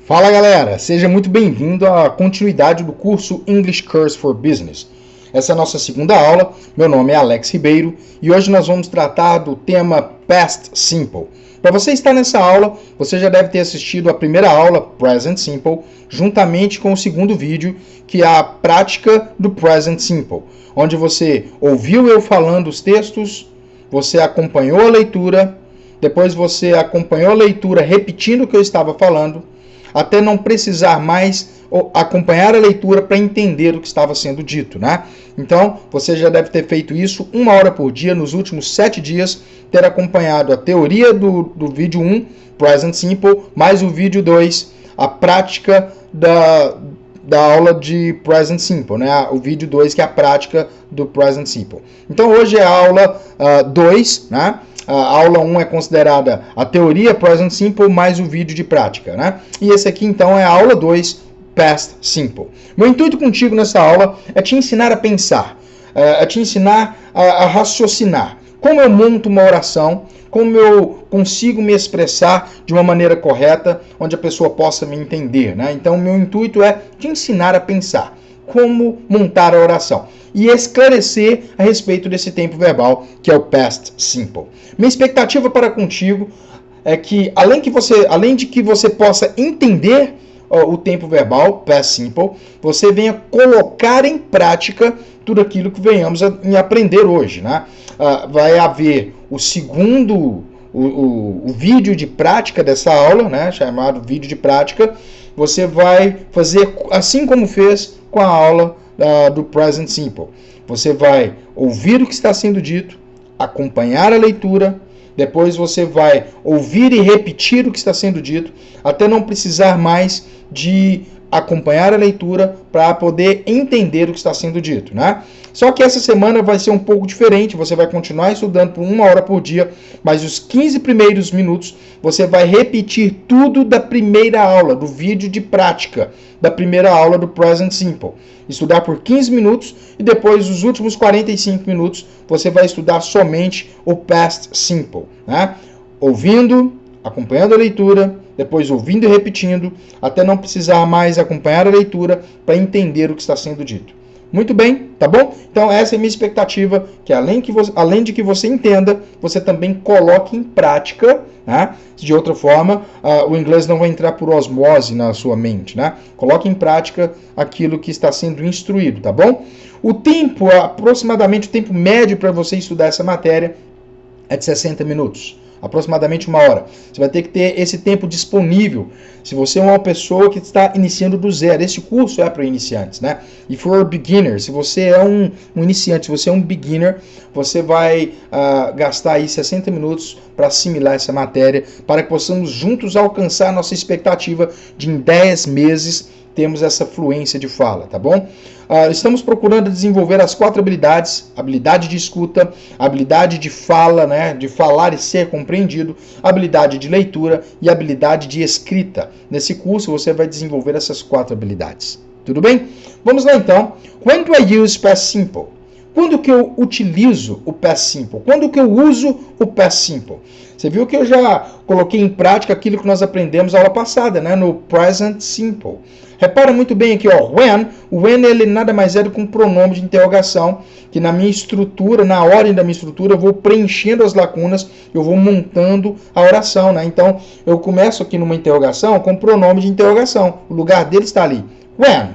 Fala galera, seja muito bem-vindo à continuidade do curso English Course for Business. Essa é a nossa segunda aula, meu nome é Alex Ribeiro e hoje nós vamos tratar do tema Past Simple. Para você estar nessa aula, você já deve ter assistido a primeira aula, Present Simple, juntamente com o segundo vídeo, que é a prática do Present Simple, onde você ouviu eu falando os textos, você acompanhou a leitura, depois você acompanhou a leitura repetindo o que eu estava falando, até não precisar mais acompanhar a leitura para entender o que estava sendo dito, né? Então, você já deve ter feito isso 1 hora por dia nos últimos 7 dias, ter acompanhado a teoria do vídeo 1, Present Simple, mais o vídeo 2, a prática da aula de Present Simple, né? O vídeo 2 que é a prática do Present Simple. Então, hoje é a aula 2, né? A aula 1 é considerada a teoria Present Simple mais o vídeo de prática, né? E esse aqui, então, é a aula 2, Past Simple. Meu intuito contigo nessa aula é te ensinar a pensar, é te ensinar a raciocinar. Como eu monto uma oração, como eu consigo me expressar de uma maneira correta, onde a pessoa possa me entender, né? Então, meu intuito é te ensinar a pensar. Como montar a oração e esclarecer a respeito desse tempo verbal que é o Past Simple. Minha expectativa para contigo é que, além de que você possa entender o tempo verbal, Past Simple, você venha colocar em prática tudo aquilo que venhamos a aprender hoje, né? Vai haver o segundo, o vídeo de prática dessa aula, né? Chamado vídeo de prática. Você vai fazer assim como fez com a aula do Present Simple. Você vai ouvir o que está sendo dito, acompanhar a leitura, depois você vai ouvir e repetir o que está sendo dito, até não precisar mais de acompanhar a leitura para poder entender o que está sendo dito, né? Só que essa semana vai ser um pouco diferente, você vai continuar estudando por 1 hora por dia, mas os 15 primeiros minutos você vai repetir tudo da primeira aula, do vídeo de prática, da primeira aula do Present Simple. Estudar por 15 minutos e depois os últimos 45 minutos você vai estudar somente o Past Simple, né? Ouvindo, acompanhando a leitura, depois ouvindo e repetindo, até não precisar mais acompanhar a leitura para entender o que está sendo dito. Muito bem, tá bom? Então essa é a minha expectativa, que além de que você entenda, você também coloque em prática, né? De outra forma, o inglês não vai entrar por osmose na sua mente, né? Coloque em prática aquilo que está sendo instruído, tá bom? O tempo, aproximadamente o tempo médio para você estudar essa matéria é de 60 minutos. Aproximadamente 1 hora. Você vai ter que ter esse tempo disponível. Se você é uma pessoa que está iniciando do zero, esse curso é para iniciantes, né? E for beginner, se você é um iniciante, se você é um beginner, você vai gastar aí 60 minutos para assimilar essa matéria, para que possamos juntos alcançar a nossa expectativa de em 10 meses temos essa fluência de fala, tá bom? Estamos procurando desenvolver as 4 habilidades: habilidade de escuta, habilidade de fala, né, de falar e ser compreendido, habilidade de leitura e habilidade de escrita. Nesse curso você vai desenvolver essas 4 habilidades. Tudo bem? Vamos lá então. When do I use past simple? Quando que eu utilizo o past simple? Quando que eu uso o past simple? Você viu que eu já coloquei em prática aquilo que nós aprendemos na aula passada, né, no present simple. Repara muito bem aqui, ó, o when ele nada mais é do que um pronome de interrogação, que na minha estrutura, na ordem da minha estrutura, eu vou preenchendo as lacunas, eu vou montando a oração, né? Então, eu começo aqui numa interrogação com pronome de interrogação. O lugar dele está ali. When?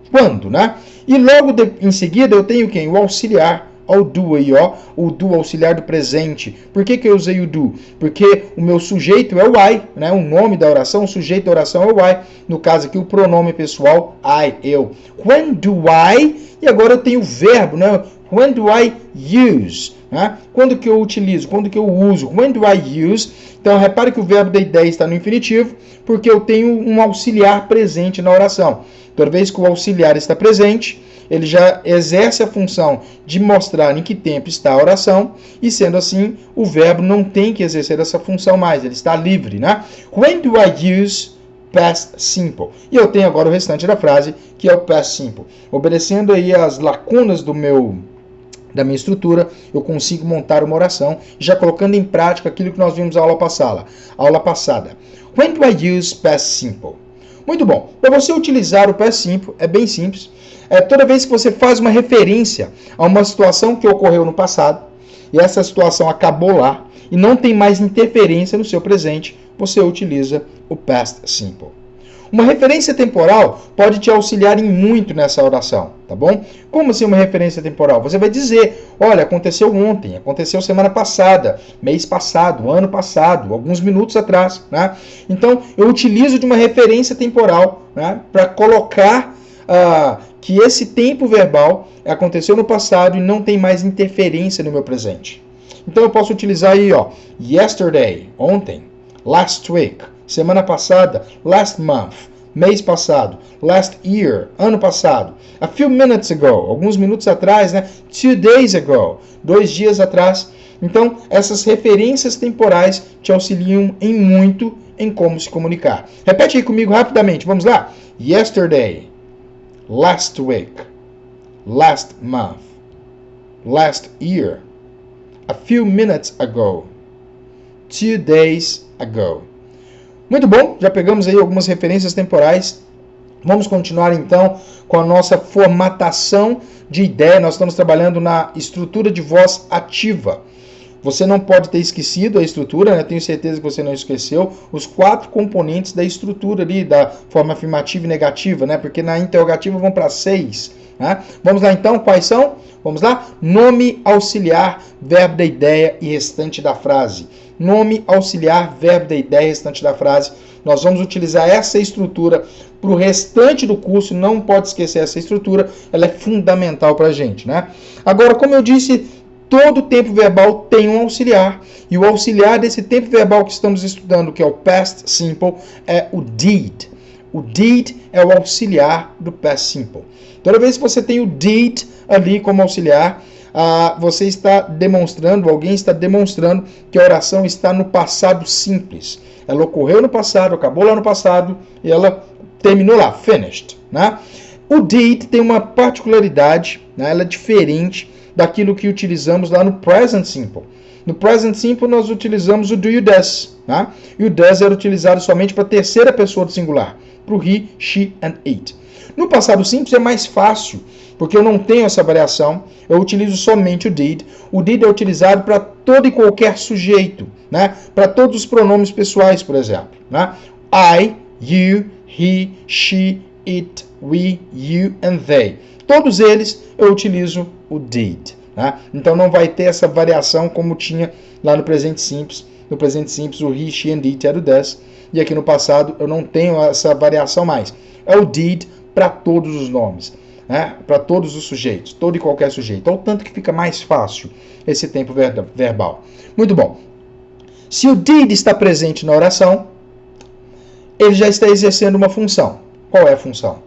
Quando, né? E logo em seguida eu tenho quem? O auxiliar. O do aí, ó, o do auxiliar do presente. Por que eu usei o do? Porque o meu sujeito é o I, né? O nome da oração, o sujeito da oração é o I. No caso aqui, o pronome pessoal, I, eu. When do I? E agora eu tenho o verbo, né? When do I use? Né? Quando que eu utilizo? Quando que eu uso? When do I use? Então, repare que o verbo da ideia está no infinitivo, porque eu tenho um auxiliar presente na oração. Toda vez que o auxiliar está presente, ele já exerce a função de mostrar em que tempo está a oração, e sendo assim, o verbo não tem que exercer essa função mais, ele está livre, né? When do I use past simple? E eu tenho agora o restante da frase, que é o past simple. Obedecendo aí as lacunas da minha estrutura, eu consigo montar uma oração, já colocando em prática aquilo que nós vimos na aula passada. When do I use past simple? Muito bom. Para você utilizar o past simple, é bem simples. Toda vez que você faz uma referência a uma situação que ocorreu no passado, e essa situação acabou lá, e não tem mais interferência no seu presente, você utiliza o past simple. Uma referência temporal pode te auxiliar em muito nessa oração, tá bom? Como assim uma referência temporal? Você vai dizer, olha, aconteceu ontem, aconteceu semana passada, mês passado, ano passado, alguns minutos atrás, né? Então, eu utilizo de uma referência temporal, né, para colocar que esse tempo verbal aconteceu no passado e não tem mais interferência no meu presente. Então, eu posso utilizar aí, ó, yesterday, ontem, last week, semana passada, last month, mês passado, last year, ano passado, a few minutes ago, alguns minutos atrás, né? 2 days ago, 2 dias atrás. Então, essas referências temporais te auxiliam em muito em como se comunicar. Repete aí comigo rapidamente, vamos lá? Yesterday, last week, last month, last year, a few minutes ago, 2 days ago. Muito bom, já pegamos aí algumas referências temporais. Vamos continuar então com a nossa formatação de ideia. Nós estamos trabalhando na estrutura de voz ativa. Você não pode ter esquecido a estrutura, né? Tenho certeza que você não esqueceu os 4 componentes da estrutura ali, da forma afirmativa e negativa, né? Porque na interrogativa vão para 6. Né? Vamos lá então, quais são? Vamos lá? Nome auxiliar, verbo da ideia e restante da frase. Nome auxiliar, verbo da ideia, restante da frase. Nós vamos utilizar essa estrutura para o restante do curso, não pode esquecer essa estrutura, ela é fundamental para a gente, né? Agora, como eu disse, todo tempo verbal tem um auxiliar, e o auxiliar desse tempo verbal que estamos estudando, que é o past simple, é o did. O did é o auxiliar do past simple. Toda vez que você tem o did ali como auxiliar, você está demonstrando, alguém está demonstrando que a oração está no passado simples. Ela ocorreu no passado, acabou lá no passado e ela terminou lá, finished. Né? O did tem uma particularidade, né? Ela é diferente daquilo que utilizamos lá no present simple. No present simple nós utilizamos o do you does. Né? E o does era utilizado somente para a terceira pessoa do singular, para o he, she and it. No passado simples é mais fácil, porque eu não tenho essa variação, eu utilizo somente o did. O did é utilizado para todo e qualquer sujeito, né? Para todos os pronomes pessoais, por exemplo. Né? I, you, he, she, it, we, you and they. Todos eles eu utilizo o did. Né? Então não vai ter essa variação como tinha lá no presente simples. No presente simples o he, she and it era o does. E aqui no passado eu não tenho essa variação mais. É o did para todos os nomes. Né? Para todos os sujeitos, todo e qualquer sujeito. Ao tanto que fica mais fácil esse tempo verbal. Muito bom. Se o did está presente na oração, ele já está exercendo uma função. Qual é a função?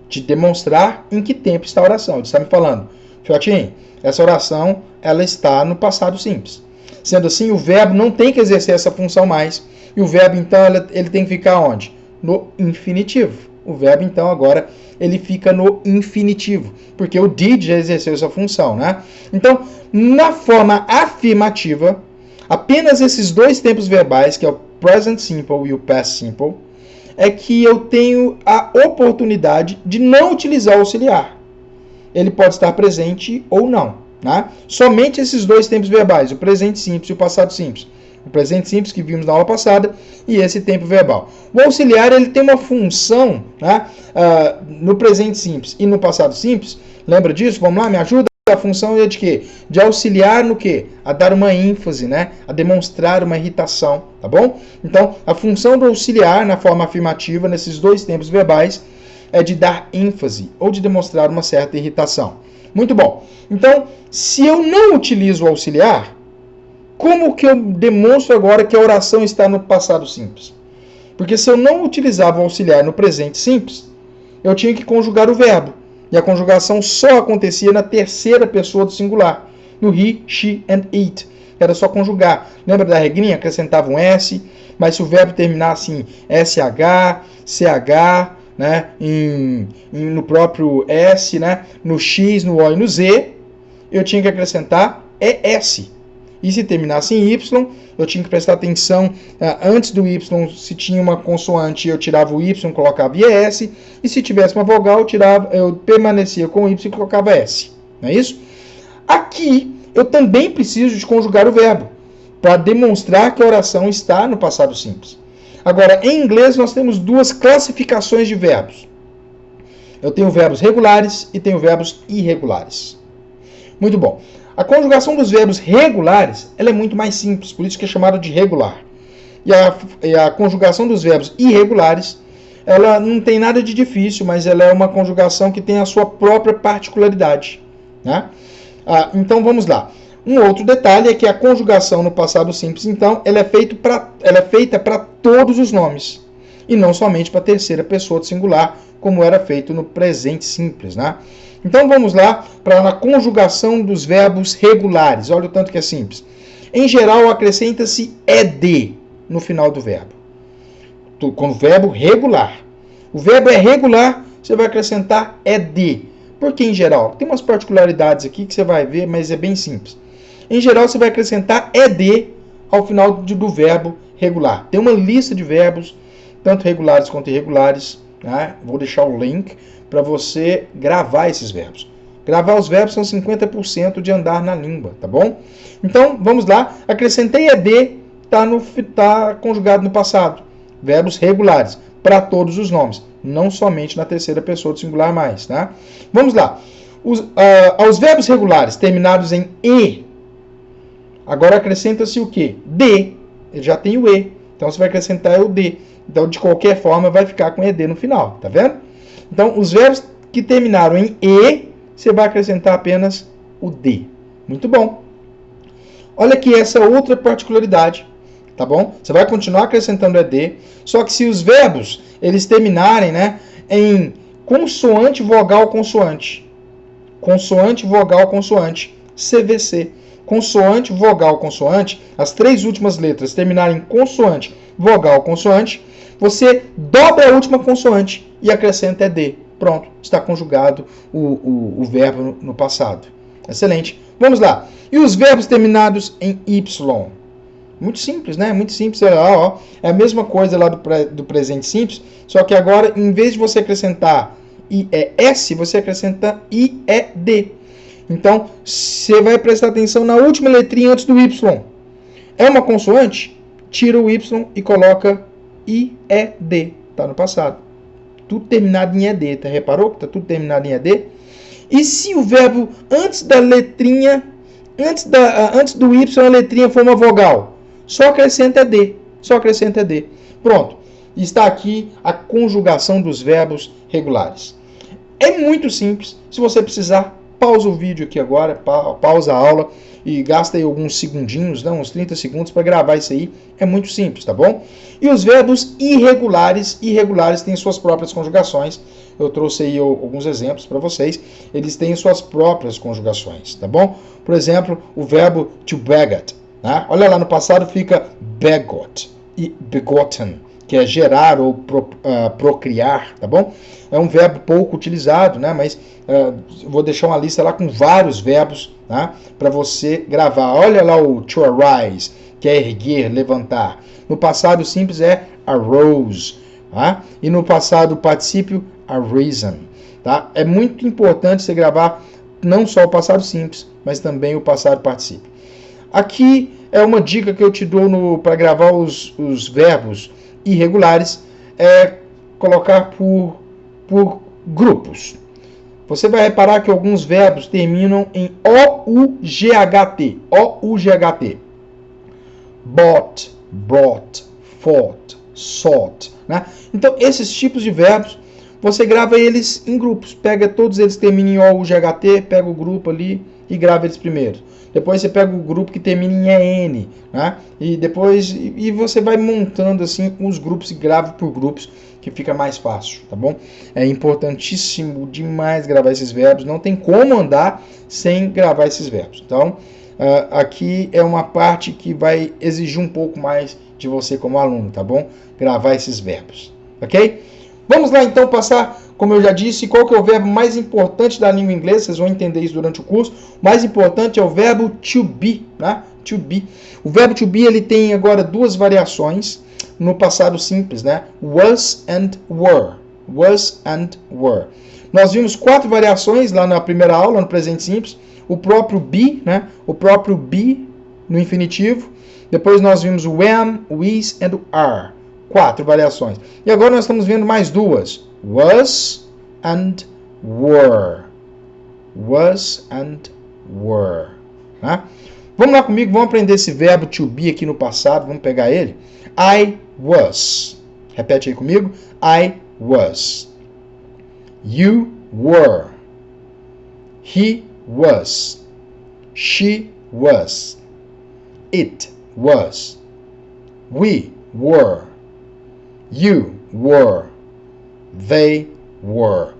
De demonstrar em que tempo está a oração. Ele está me falando, Fiotinho, essa oração ela está no passado simples. Sendo assim, o verbo não tem que exercer essa função mais. E o verbo, então, ele tem que ficar onde? No infinitivo. O verbo, então, agora, ele fica no infinitivo, porque o did já exerceu essa função, né? Então, na forma afirmativa, apenas esses 2 tempos verbais, que é o present simple e o past simple, é que eu tenho a oportunidade de não utilizar o auxiliar. Ele pode estar presente ou não, né? Somente esses 2 tempos verbais, o presente simples e o passado simples. O presente simples que vimos na aula passada e esse tempo verbal. O auxiliar ele tem uma função, né, no presente simples e no passado simples. Lembra disso? Vamos lá, me ajuda? A função é de quê? De auxiliar no quê? A dar uma ênfase, né? A demonstrar uma irritação, tá bom? Então, a função do auxiliar na forma afirmativa, nesses 2 tempos verbais, é de dar ênfase ou de demonstrar uma certa irritação. Muito bom. Então, se eu não utilizo o auxiliar, como que eu demonstro agora que a oração está no passado simples? Porque se eu não utilizava o auxiliar no presente simples, eu tinha que conjugar o verbo. E a conjugação só acontecia na terceira pessoa do singular. No he, she and it. Era só conjugar. Lembra da regrinha? Acrescentava um S, mas se o verbo terminasse em SH, CH, né? No próprio S, né? No X, no O e no Z, eu tinha que acrescentar ES. E se terminasse em Y, eu tinha que prestar atenção antes do Y, se tinha uma consoante, eu tirava o Y, colocava IS, e se tivesse uma vogal, eu permanecia com o Y e colocava S. Não é isso? Aqui, eu também preciso de conjugar o verbo, para demonstrar que a oração está no passado simples. Agora, em inglês, nós temos duas classificações de verbos. Eu tenho verbos regulares e tenho verbos irregulares. Muito bom. A conjugação dos verbos regulares ela é muito mais simples, por isso que é chamada de regular. E a conjugação dos verbos irregulares, ela não tem nada de difícil, mas ela é uma conjugação que tem a sua própria particularidade. Né? Então vamos lá. Um outro detalhe é que a conjugação no passado simples, então, ela é feita para todos os nomes, e não somente para a terceira pessoa do singular, como era feito no presente simples. Né? Então vamos lá para a conjugação dos verbos regulares. Olha o tanto que é simples. Em geral, acrescenta-se ed no final do verbo. Com o verbo regular. O verbo é regular, você vai acrescentar ed. Por que em geral? Tem umas particularidades aqui que você vai ver, mas é bem simples. Em geral, você vai acrescentar ed ao final do verbo regular. Tem uma lista de verbos, tanto regulares quanto irregulares. Né? Vou deixar o link para você gravar esses verbos. Gravar os verbos são 50% de andar na língua, tá bom? Então, vamos lá. Acrescentei ed, está conjugado no passado. Verbos regulares, para todos os nomes. Não somente na terceira pessoa do singular mais. Tá? Vamos lá. Aos verbos regulares terminados em e, agora acrescenta-se o quê? D. Ele já tem o e. Então, você vai acrescentar o d. Então, de qualquer forma, vai ficar com ed no final. Tá vendo? Então, os verbos que terminaram em e, você vai acrescentar apenas o d. Muito bom. Olha aqui essa outra particularidade. Tá bom? Você vai continuar acrescentando ed, só que se os verbos eles terminarem, né, em consoante, vogal, consoante. Consoante, vogal, consoante. CVC. Consoante, vogal, consoante. As três últimas letras terminarem em consoante, vogal, consoante. Você dobra a última consoante e acrescenta ed. Pronto, está conjugado o verbo no passado. Excelente. Vamos lá. E os verbos terminados em y? Muito simples, né? Muito simples. É a mesma coisa lá do presente simples, só que agora, em vez de você acrescentar IES, você acrescenta IED. Então, você vai prestar atenção na última letrinha antes do Y. É uma consoante? Tira o Y e coloca IED. Está no passado. Tudo terminado em ED. Tá? Reparou que está tudo terminado em ED? E se o verbo antes da letrinha, antes do Y, a letrinha for uma vogal? Só acrescenta ed. Só acrescenta ed. Pronto. Está aqui a conjugação dos verbos regulares. É muito simples. Se você precisar, pausa o vídeo aqui agora, pausa a aula e gasta aí alguns segundinhos, né, uns 30 segundos para gravar isso aí. É muito simples, tá bom? E os verbos irregulares têm suas próprias conjugações. Eu trouxe aí alguns exemplos para vocês. Eles têm suas próprias conjugações, tá bom? Por exemplo, o verbo to beget. Né? Olha lá, no passado fica begot e begotten, que é gerar ou procriar, tá bom? É um verbo pouco utilizado, né? Mas vou deixar uma lista lá com vários verbos, tá? Para você gravar. Olha lá o to arise, que é erguer, levantar. No passado simples é arose, tá? E no passado particípio, arisen. Tá? É muito importante você gravar não só o passado simples, mas também o passado particípio. Aqui é uma dica que eu te dou para gravar os verbos irregulares, é colocar por grupos. Você vai reparar que alguns verbos terminam em OUGHT. OUGHT. Bought, brought, fought, sought. Né? Então, esses tipos de verbos, você grava eles em grupos. Pega todos eles que terminam em OUGHT, pega o grupo ali e grava eles primeiro. Depois você pega o grupo que termina em EN, né? E você vai montando assim os grupos e grava por grupos, que fica mais fácil, tá bom? É importantíssimo demais gravar esses verbos, não tem como andar sem gravar esses verbos. Então, aqui é uma parte que vai exigir um pouco mais de você como aluno, tá bom? Gravar esses verbos, ok? Vamos lá então passar, como eu já disse, qual que é o verbo mais importante da língua inglesa. Vocês vão entender isso durante o curso. O mais importante é o verbo to be, né? To be. O verbo to be ele tem agora duas variações no passado simples, né? Was and were. Was and were. Nós vimos 4 variações lá na primeira aula, no presente simples. O próprio be, né? O próprio be no infinitivo. Depois nós vimos o am, o is and o are. 4 variações. E agora nós estamos vendo mais 2. Was and were. Was and were. Tá? Vamos lá comigo, vamos aprender esse verbo to be aqui no passado. Vamos pegar ele. I was. Repete aí comigo. I was. You were. He was. She was. It was. We were. You were. They were.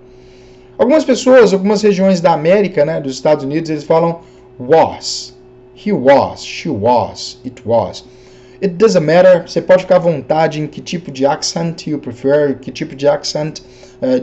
Algumas pessoas, algumas regiões da América, né, dos Estados Unidos, eles falam was. He was. She was. It was. It doesn't matter. Você pode ficar à vontade em que tipo de accent you prefer, que tipo de accent,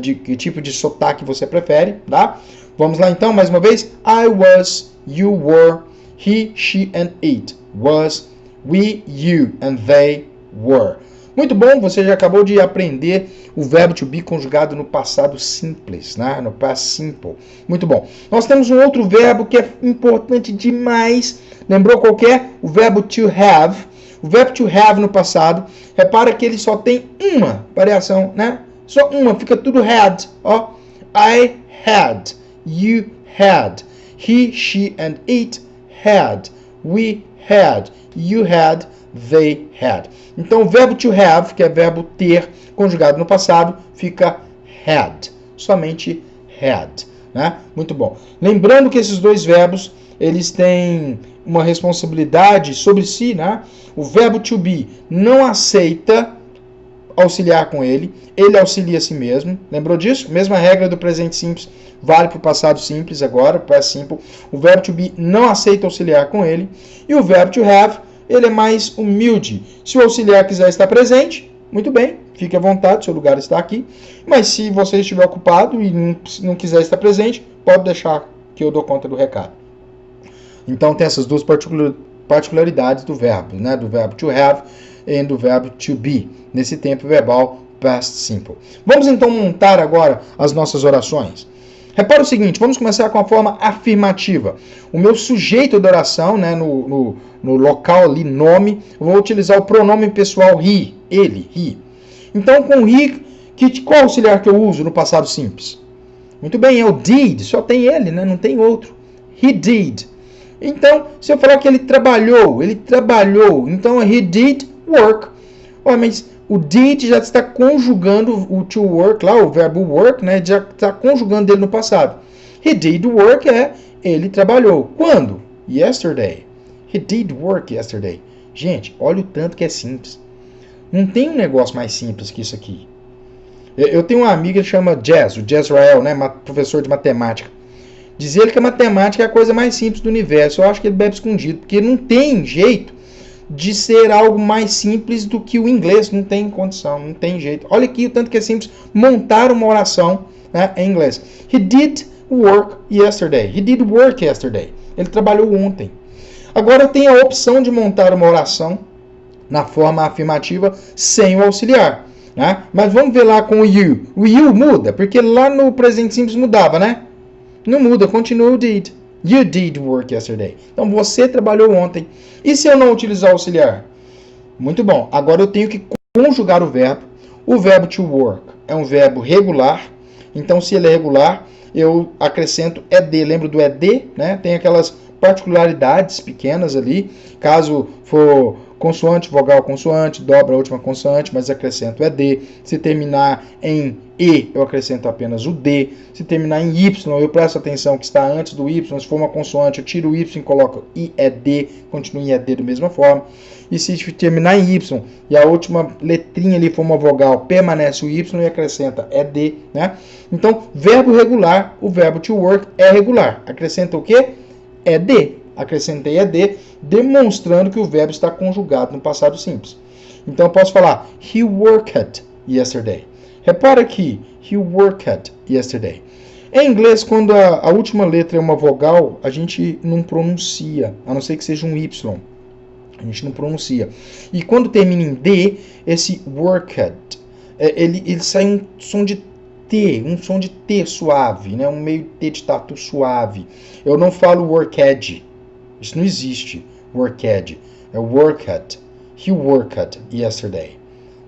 que tipo de sotaque você prefere, tá? Vamos lá então, mais uma vez. I was. You were. He, she and it was. We, you and they were. Muito bom, você já acabou de aprender o verbo to be conjugado no passado simples, né? No past simple. Muito bom. Nós temos um outro verbo que é importante demais. Lembrou qual que é? O verbo to have. O verbo to have no passado, repara que ele só tem uma variação, né? Só uma, fica tudo had. Ó. I had. You had. He, she and it had. We had. You had. They had. Então, o verbo to have, que é verbo ter, conjugado no passado, fica had. Somente had. Né? Muito bom. Lembrando que esses dois verbos, eles têm uma responsabilidade sobre si, né? O verbo to be não aceita auxiliar com ele auxilia a si mesmo. Lembrou disso? Mesma regra do presente simples vale para o passado simples agora, past simple. O verbo to be não aceita auxiliar com ele. E o verbo to have, ele é mais humilde. Se o auxiliar quiser estar presente, muito bem, fique à vontade, seu lugar está aqui. Mas se você estiver ocupado e não quiser estar presente, pode deixar que eu dou conta do recado. Então tem essas duas particularidades do verbo, né? Do verbo to have e do verbo to be, nesse tempo verbal past simple. Vamos então montar agora as nossas orações. Repara o seguinte, vamos começar com a forma afirmativa. O meu sujeito da oração, né, no local ali, nome, eu vou utilizar o pronome pessoal he, ele, he. Então com he, qual auxiliar que eu uso no passado simples? Muito bem, é o did, só tem ele, né? Não tem outro. He did. Então, se eu falar que ele trabalhou, então he did work. Oh, mas o did já está conjugando o to work, lá o verbo work, né? Já está conjugando ele no passado. He did work ele trabalhou. Quando? Yesterday. He did work yesterday. Gente, olha o tanto que é simples. Não tem um negócio mais simples que isso aqui. Eu tenho uma amiga que chama Jazz, o Jezrael, né? Professor de matemática. Diz ele que a matemática é a coisa mais simples do universo. Eu acho que ele bebe escondido, porque não tem jeito de ser algo mais simples do que o inglês. Não tem condição, não tem jeito. Olha aqui o tanto que é simples montar uma oração, né, em inglês. He did work yesterday. He did work yesterday. Ele trabalhou ontem. Agora eu tenho a opção de montar uma oração na forma afirmativa sem o auxiliar. Né? Mas vamos ver lá com o you. O you muda, porque lá no presente simples mudava, né? Não muda, continua o did. You did work yesterday. Então você trabalhou ontem. E se eu não utilizar o auxiliar? Muito bom. Agora eu tenho que conjugar o verbo. O verbo to work é um verbo regular. Então se ele é regular, eu acrescento ed. Lembra do ed? Né? Tem aquelas particularidades pequenas ali. Caso for consoante, vogal, consoante, dobra a última consoante, mas acrescento ed. Se terminar em e, eu acrescento apenas o d. Se terminar em y, eu presto atenção que está antes do y. Se for uma consoante, eu tiro o y e coloco ied, continua em ed da mesma forma. E se terminar em y e a última letrinha ali for uma vogal, permanece o y e acrescenta ed, né? Então, verbo regular, o verbo to work é regular. Acrescenta o quê? Ed. Acrescentei ed, demonstrando que o verbo está conjugado no passado simples. Então eu posso falar, he worked yesterday. Repara que he worked yesterday. Em inglês, quando a última letra é uma vogal, a gente não pronuncia, a não ser que seja um Y. A gente não pronuncia. E quando termina em D, esse worked, ele sai um som de T, um som de T suave, né? Um meio T de tatu suave. Eu não falo worked. Isso não existe. Worked. É worked. He worked yesterday.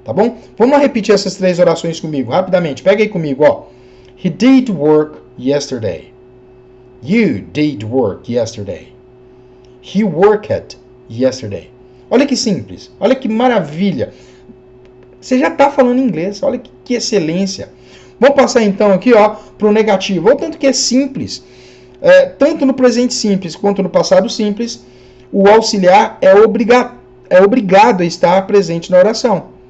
Tá bom? Vamos lá repetir essas 3 orações comigo, rapidamente. Pega aí comigo, ó. He did work yesterday. You did work yesterday. He worked yesterday. Olha que simples. Olha que maravilha. Você já está falando inglês. Olha que excelência. Vamos passar então aqui para o negativo. Olha o tanto que é simples. Tanto no presente simples quanto no passado simples, o auxiliar é obrigado a estar presente na oração.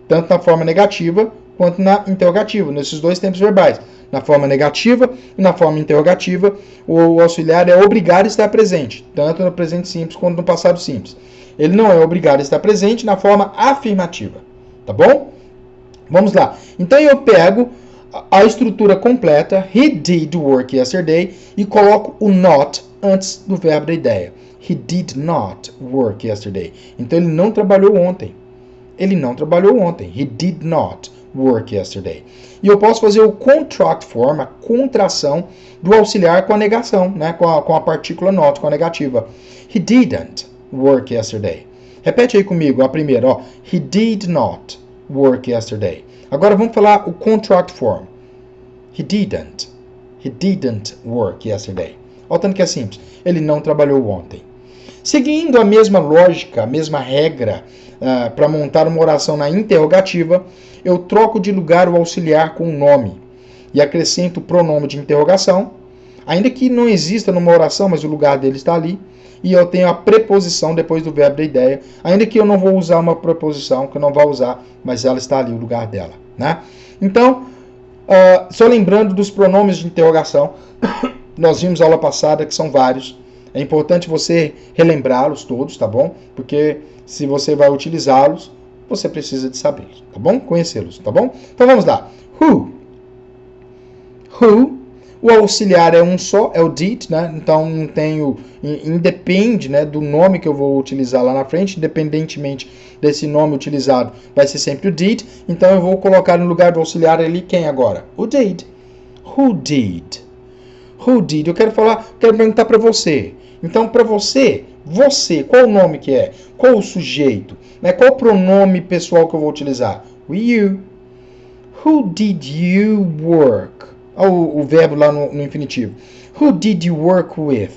Tanto na forma negativa quanto na interrogativa, nesses 2 tempos verbais. Na forma negativa e na forma interrogativa, o auxiliar é obrigado a estar presente, tanto no presente simples quanto no passado simples. Ele não é obrigado a estar presente na forma afirmativa, tá bom? Vamos lá. Então eu pego a estrutura completa, he did work yesterday, e coloco o not antes do verbo da ideia. He did not work yesterday. Então ele não trabalhou ontem. Ele não trabalhou ontem. He did not work yesterday. E eu posso fazer o contract form, a contração do auxiliar com a negação, né? com a partícula not, com a negativa. He didn't work yesterday. Repete aí comigo a primeira. Ó. He did not work yesterday. Agora vamos falar o contract form. He didn't. He didn't work yesterday. Olha o tanto que é simples. Ele não trabalhou ontem. Seguindo a mesma lógica, a mesma regra, para montar uma oração na interrogativa, eu troco de lugar o auxiliar com o nome e acrescento o pronome de interrogação, ainda que não exista numa oração, mas o lugar dele está ali, e eu tenho a preposição depois do verbo da ideia, ainda que eu não vou usar uma preposição, que eu não vou usar, mas ela está ali, o lugar dela, né? Então, só lembrando dos pronomes de interrogação, nós vimos aula passada que são vários. É importante você relembrá-los todos, tá bom? Porque se você vai utilizá-los, você precisa de sabê-los, tá bom? Conhecê-los, tá bom? Então vamos lá. Who. Who. O auxiliar é um só, é o did, né? Então não tenho, independe, né, do nome que eu vou utilizar lá na frente, independentemente desse nome utilizado, vai ser sempre o did. Então eu vou colocar no lugar do auxiliar ali quem agora? O did. Who did? Who did? Eu quero perguntar para você. Então, para você, qual o nome que é? Qual o sujeito? Né? Qual o pronome pessoal que eu vou utilizar? You. Who did you work? O verbo lá no infinitivo. Who did you work with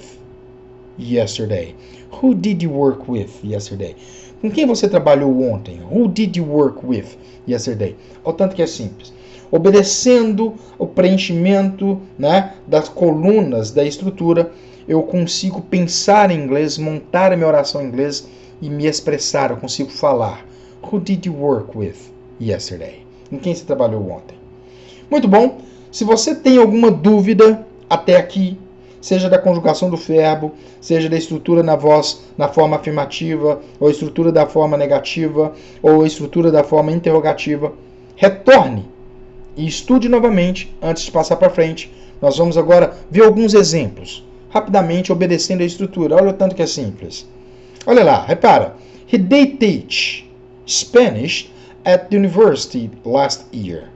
yesterday? Who did you work with yesterday? Com quem você trabalhou ontem? Who did you work with yesterday? Olha o tanto que é simples. Obedecendo o preenchimento, né, das colunas da estrutura, eu consigo pensar em inglês, montar a minha oração em inglês e me expressar, eu consigo falar. Who did you work with yesterday? Com quem você trabalhou ontem? Muito bom. Se você tem alguma dúvida até aqui, seja da conjugação do verbo, seja da estrutura na voz na forma afirmativa, ou a estrutura da forma negativa, ou a estrutura da forma interrogativa, retorne e estude novamente antes de passar para frente. Nós vamos agora ver alguns exemplos, rapidamente obedecendo a estrutura. Olha o tanto que é simples. Olha lá, repara. He did teach Spanish at the university last year.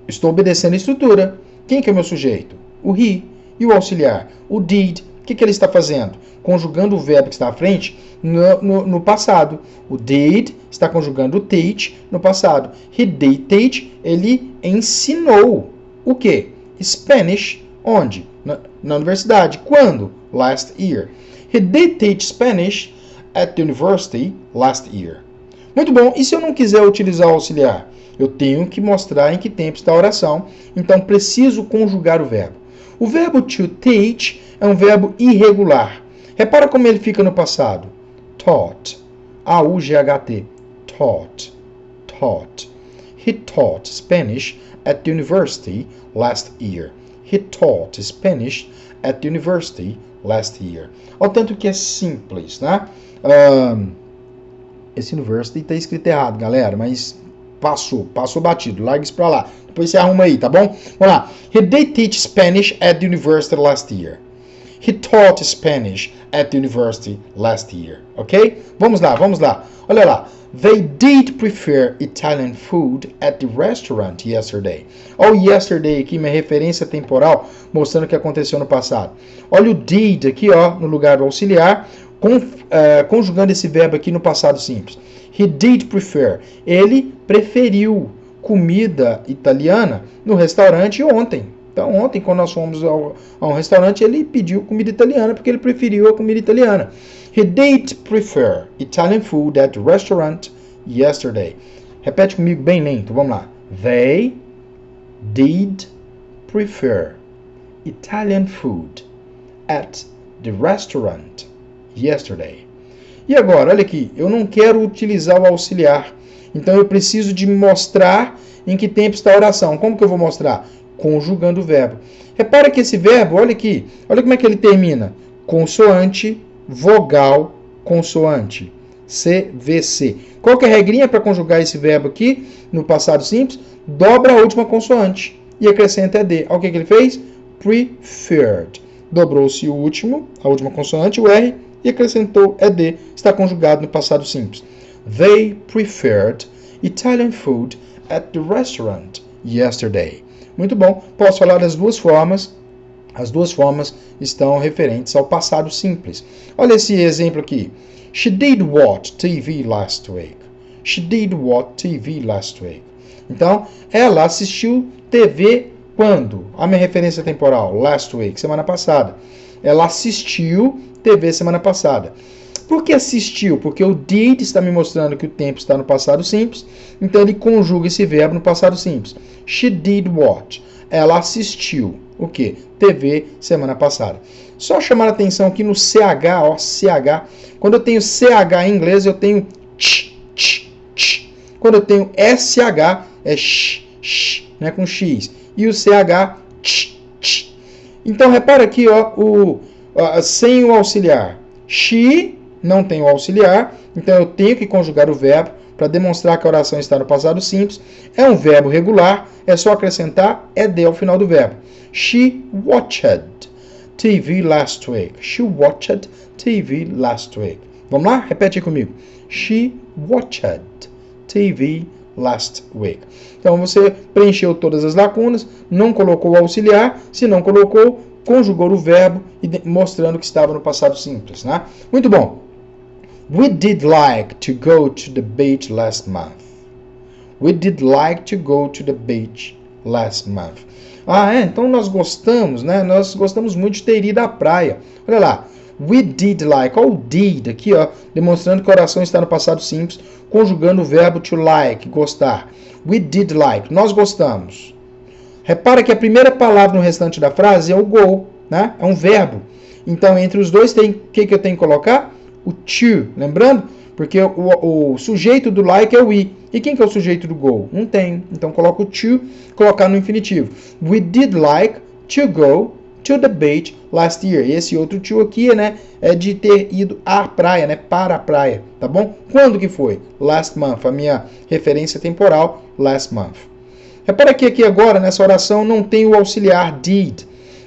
Estou obedecendo a estrutura. Quem que é o meu sujeito? O he. E o auxiliar? O did. O que ele está fazendo? Conjugando o verbo que está à frente no passado. O did está conjugando o teach no passado. He did teach. Ele ensinou o quê? Spanish. Onde? Na universidade. Quando? Last year. He did teach Spanish at the university last year. Muito bom. E se eu não quiser utilizar o auxiliar? Eu tenho que mostrar em que tempo está a oração. Então, preciso conjugar o verbo. O verbo to teach é um verbo irregular. Repara como ele fica no passado. Taught. A-U-G-H-T. Taught. Taught. He taught Spanish at the university last year. He taught Spanish at the university last year. Olha o tanto que é simples, né? Esse university está escrito errado, galera, mas passou batido, larga isso pra lá. Depois você arruma aí, tá bom? Vamos lá. He did teach Spanish at the university last year. He taught Spanish at the university last year. Ok? Vamos lá. Olha lá. They did prefer Italian food at the restaurant yesterday. Olha o yesterday aqui, minha referência temporal, mostrando o que aconteceu no passado. Olha o did aqui, ó, no lugar do auxiliar, conjugando esse verbo aqui no passado simples. He did prefer. Ele preferiu comida italiana no restaurante ontem. Então, ontem, quando nós fomos a um restaurante, ele pediu comida italiana porque ele preferiu a comida italiana. He did prefer Italian food at the restaurant yesterday. Repete comigo bem lento, vamos lá. They did prefer Italian food at the restaurant yesterday. E agora, olha aqui, eu não quero utilizar o auxiliar, então eu preciso de mostrar em que tempo está a oração. Como que eu vou mostrar? Conjugando o verbo. Repara que esse verbo, olha aqui, olha como é que ele termina. Consoante, vogal, consoante. CVC. Qual que é a regrinha para conjugar esse verbo aqui no passado simples? Dobra a última consoante e acrescenta ED. Olha o que ele fez? Preferred. Dobrou-se a última consoante, o R, e acrescentou ED. Está conjugado no passado simples. They preferred Italian food at the restaurant yesterday. Muito bom. Posso falar das duas formas. As duas formas estão referentes ao passado simples. Olha esse exemplo aqui. She did watch TV last week. She did watch TV last week. Então, ela assistiu TV quando? A minha referência temporal, last week, semana passada. Ela assistiu TV semana passada. Por que assistiu? Porque o did está me mostrando que o tempo está no passado simples, então ele conjuga esse verbo no passado simples. She did watch. Ela assistiu o quê? TV semana passada. Só chamar a atenção aqui no CH, ó, CH. Quando eu tenho CH em inglês, eu tenho ch. Quando eu tenho SH, é sh, né, com X. E o CH, ch. Então, repara aqui, ó, sem o auxiliar. She não tem o auxiliar, então eu tenho que conjugar o verbo para demonstrar que a oração está no passado simples. É um verbo regular, é só acrescentar ED ao final do verbo. She watched TV last week. She watched TV last week. Vamos lá? Repete comigo. She watched TV last week. Então você preencheu todas as lacunas, não colocou o auxiliar, se não colocou, conjugou o verbo mostrando que estava no passado simples, né? Muito bom. We did like to go to the beach last month. We did like to go to the beach last month. Então nós gostamos, né? Nós gostamos muito de ter ido à praia. Olha lá. We did like. Olha o did aqui, ó, demonstrando que a oração está no passado simples, conjugando o verbo to like, gostar. We did like. Nós gostamos. Repara que a primeira palavra no restante da frase é o go, né? É um verbo. Então, entre os dois, o que eu tenho que colocar? O to, lembrando? Porque o sujeito do like é o we. E quem que é o sujeito do go? Não tem. Então, coloca o to, colocar no infinitivo. We did like to go to the beach last year. E esse outro to aqui, né, é de ter ido à praia, né, para a praia, tá bom? Quando que foi? Last month. A minha referência temporal, last month. Repara que aqui agora, nessa oração, não tem o auxiliar did.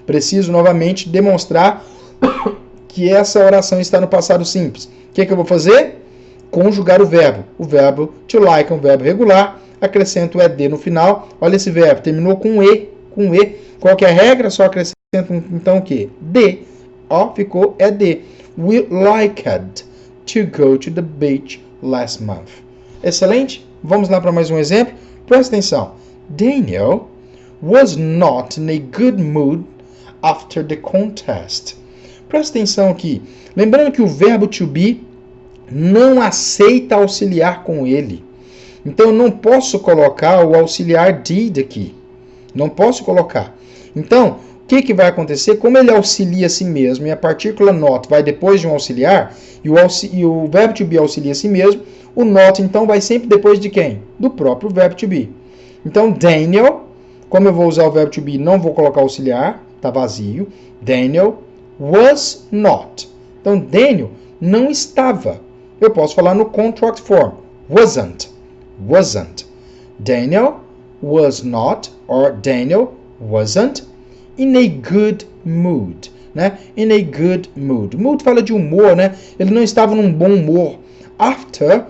Preciso novamente demonstrar que essa oração está no passado simples. O que eu vou fazer? Conjugar o verbo. O verbo to like é um verbo regular. Acrescento o ED no final. Olha esse verbo. Terminou com E. Com E. Qual que é a regra? Só acrescento então o quê? D. Ó, ficou ED. We liked to go to the beach last month. Excelente? Vamos lá para mais um exemplo. Presta atenção. Daniel was not in a good mood after the contest. Presta atenção aqui. Lembrando que o verbo to be não aceita auxiliar com ele. Então, eu não posso colocar o auxiliar did aqui. Não posso colocar. Então, o que vai acontecer? Como ele auxilia a si mesmo e a partícula not vai depois de um auxiliar, e o verbo to be auxilia a si mesmo, o not, então, vai sempre depois de quem? Do próprio verbo to be. Então, Daniel, como eu vou usar o verbo to be, não vou colocar auxiliar, está vazio. Daniel was not. Então, Daniel não estava. Eu posso falar no contract form. Wasn't. Daniel was not, or Daniel wasn't, in a good mood, né? In a good mood. Mood fala de humor, né? Ele não estava num bom humor. After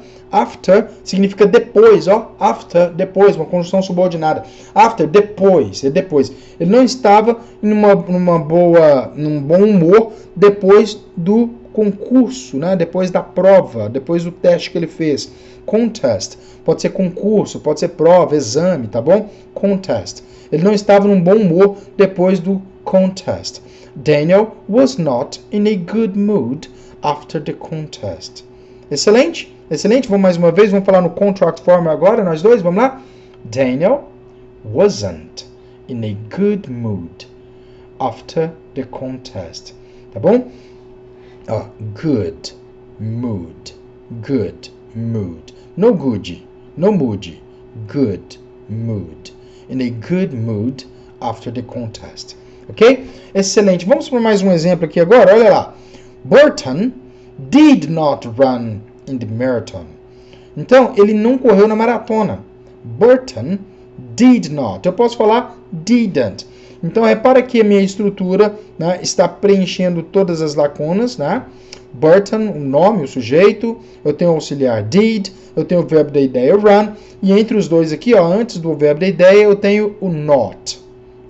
significa depois, ó. After, depois, uma conjunção subordinada. After, depois, é depois. Ele não estava num bom humor depois do concurso, né? Depois da prova, depois do teste que ele fez. Contest, pode ser concurso, pode ser prova, exame, tá bom? Contest. Ele não estava num bom humor depois do contest. Daniel was not in a good mood after the contest. Excelente? Excelente. Vamos mais uma vez, vamos falar no contract form agora, nós dois, vamos lá? Daniel wasn't in a good mood after the contest. Tá bom? Good mood. Good mood. No good. No mood. Good mood. In a good mood after the contest. Ok? Excelente. Vamos para mais um exemplo aqui agora. Olha lá. Burton did not run in the marathon. Então, ele não correu na maratona. Burton did not. Eu posso falar didn't. Então, repara que a minha estrutura, né, está preenchendo todas as lacunas, né? Burton, o nome, o sujeito. Eu tenho o auxiliar did. Eu tenho o verbo da ideia run. E entre os dois aqui, ó, antes do verbo da ideia, eu tenho o not.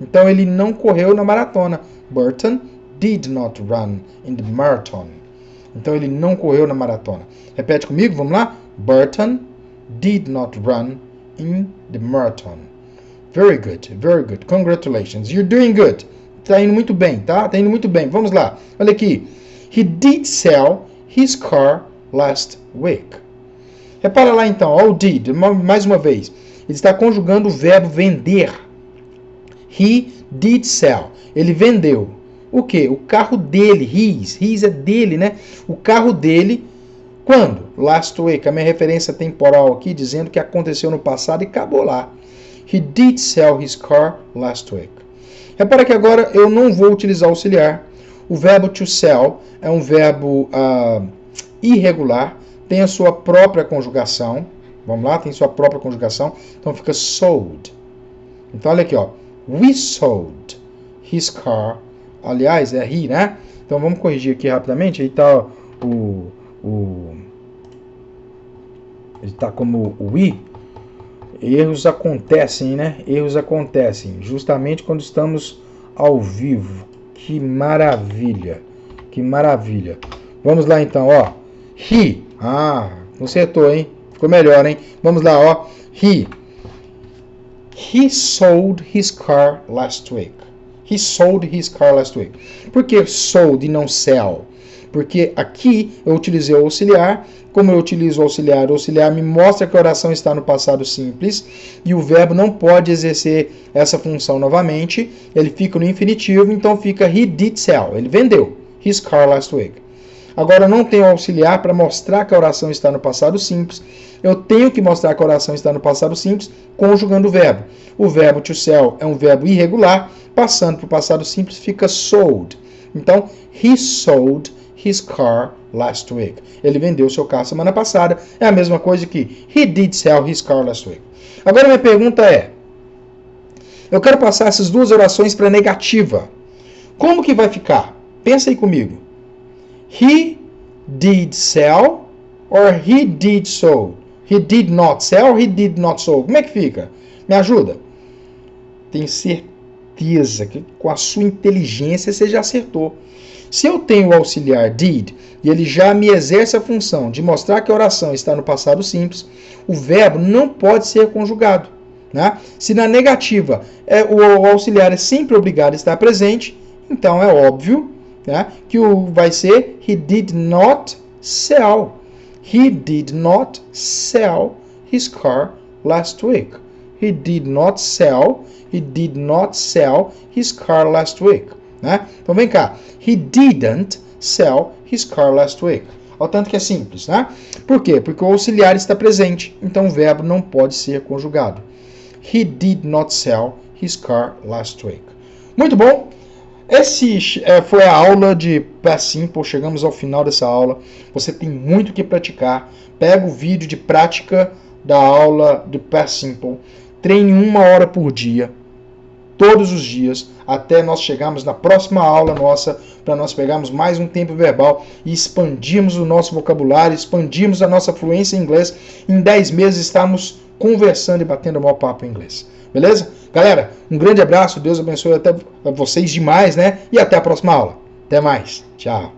Então, ele não correu na maratona. Burton did not run in the marathon. Então, ele não correu na maratona. Repete comigo, vamos lá? Burton did not run in the marathon. Very good, very good. Congratulations. You're doing good. Tá indo muito bem, tá? Tá indo muito bem. Vamos lá. Olha aqui. He did sell his car last week. Repara lá então, ó, o did, mais uma vez. Ele está conjugando o verbo vender. He did sell. Ele vendeu. O quê? O carro dele. His é dele, né? O carro dele. Quando? Last week. A minha referência temporal aqui dizendo que aconteceu no passado e acabou lá. He did sell his car last week. Repara que agora eu não vou utilizar auxiliar. O verbo to sell é um verbo irregular. Tem a sua própria conjugação. Vamos lá? Tem sua própria conjugação. Então fica sold. Então olha aqui, ó. We sold his car. Aliás, é he, né? Então vamos corrigir aqui rapidamente. Aí tá ele tá como o we. Erros acontecem, né? Erros acontecem justamente quando estamos ao vivo. Que maravilha. Que maravilha. Vamos lá então, ó. He. Consertou, hein? Ficou melhor, hein? Vamos lá, ó. He sold his car last week. He sold his car last week. Por que sold e não sell? Porque aqui eu utilizei o auxiliar. Como eu utilizo o auxiliar me mostra que a oração está no passado simples e o verbo não pode exercer essa função novamente. Ele fica no infinitivo, então fica he did sell. Ele vendeu his car last week. Agora eu não tenho auxiliar para mostrar que a oração está no passado simples. Eu tenho que mostrar que a oração está no passado simples conjugando o verbo. O verbo to sell é um verbo irregular, passando para o passado simples fica sold. Então, he sold his car last week. Ele vendeu seu carro semana passada. É a mesma coisa que he did sell his car last week. Agora minha pergunta é, eu quero passar essas duas orações para negativa. Como que vai ficar? Pensa aí comigo. He did sell or he did sold? He did not sell or he did not sold? Como é que fica? Me ajuda? Tenho certeza que com a sua inteligência você já acertou. Se eu tenho o auxiliar did e ele já me exerce a função de mostrar que a oração está no passado simples, o verbo não pode ser conjugado. Né? Se na negativa o auxiliar é sempre obrigado a estar presente, então é óbvio, né, que vai ser he did not sell. He did not sell his car last week. He did not sell his car last week. Né? Então vem cá. He didn't sell his car last week. Olha o tanto que é simples, né? Por quê? Porque o auxiliar está presente, então o verbo não pode ser conjugado. He did not sell his car last week. Muito bom. Esse foi a aula de Past Simple. Chegamos ao final dessa aula. Você tem muito que praticar. Pega o vídeo de prática da aula do Past Simple. Treine 1 hora por dia, todos os dias, até nós chegarmos na próxima aula nossa, para nós pegarmos mais um tempo verbal e expandirmos o nosso vocabulário, expandirmos a nossa fluência em inglês. Em 10 meses estamos conversando e batendo o maior papo em inglês. Beleza? Galera, um grande abraço, Deus abençoe até vocês demais, né? E até a próxima aula. Até mais. Tchau.